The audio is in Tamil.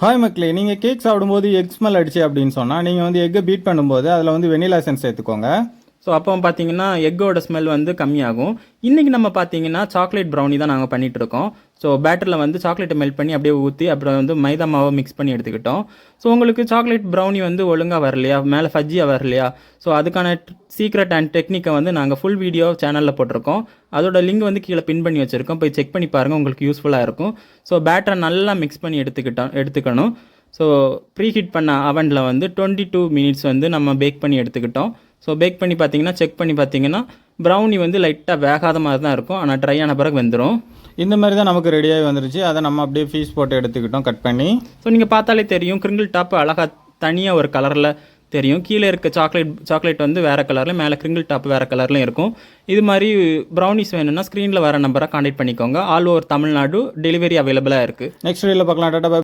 ஹாய் மக்களே, நீங்கள் கேக் சாப்பிடும்போது எக் ஸ்மெல் அடிச்சு அப்படின்னு சொன்னால் நீங்கள் வந்து எக்கை பீட் பண்ணும்போது அதில் வந்து வெனிலா எசன்ஸ் சேர்த்துக்கோங்க. ஸோ அப்போ பார்த்தீங்கன்னா எக்கோட ஸ்மெல் வந்து கம்மியாகும். இன்றைக்கி நம்ம பார்த்தீங்கன்னா சாக்லேட் ப்ரௌனி தான் நாங்கள் பண்ணிகிட்ருக்கோம். ஸோ பேட்டரில் வந்து சாக்லேட்டை மெல்ட் பண்ணி அப்படியே ஊற்றி அப்புறம் வந்து மைதா மாவை மிக்ஸ் பண்ணி எடுத்துக்கிட்டோம். ஸோ உங்களுக்கு சாக்லேட் ப்ரௌனி வந்து ஒழுங்காக வரலையா, மேலே ஃபஜ்ஜியாக வரலையா, ஸோ அதுக்கான சீக்ரெட் அண்ட் டெக்னிக்கை வந்து நாங்கள் ஃபுல் வீடியோ சேனலில் போட்டிருக்கோம். அதோட லிங்க் வந்து கீழே பின் பண்ணி வச்சுருக்கோம், போய் செக் பண்ணி பாருங்கள், உங்களுக்கு யூஸ்ஃபுல்லாக இருக்கும். ஸோ பேட்டரை நல்லா மிக்ஸ் பண்ணி எடுத்துக்கணும். ஸோ ப்ரீ ஹீட் பண்ண அவனில் வந்து 22 மினிட்ஸ் வந்து நம்ம பேக் பண்ணி எடுத்துக்கிட்டோம். ஸோ பேக் பண்ணி பார்த்தீங்கன்னா, செக் பண்ணி பார்த்தீங்கன்னா ப்ரௌனி வந்து லைட்டாக வேகாத மாதிரி தான் இருக்கும், ஆனால் ட்ரை ஆன பிறகு வெந்துடும். இந்த மாதிரி தான் நமக்கு ரெடியாகி வந்துருச்சு. அதை நம்ம அப்படியே பீஸ் போட்டு எடுத்துக்கிட்டோம் கட் பண்ணி. ஸோ நீங்கள் பார்த்தாலே தெரியும், கிரிங்கிள் டாப் அழகாக தனியாக ஒரு கலரில் தெரியும். கீழே இருக்க சாக்லேட் வந்து வேறு கலரில், மேலே கிரிங்கிள் டாப் வேறு கலர்லையும் இருக்கும். இது மாதிரி ப்ரௌனிஸ் வேணும்னா ஸ்க்ரீனில் வர நம்பரை கான்டாக்ட் பண்ணிக்கோங்க. ஆல் ஓவர் தமிழ்நாடு டெலிவரி அவைலபிளாக இருக்குது. நெக்ஸ்ட் வீடியோவில் பார்க்கலாம். டாடா.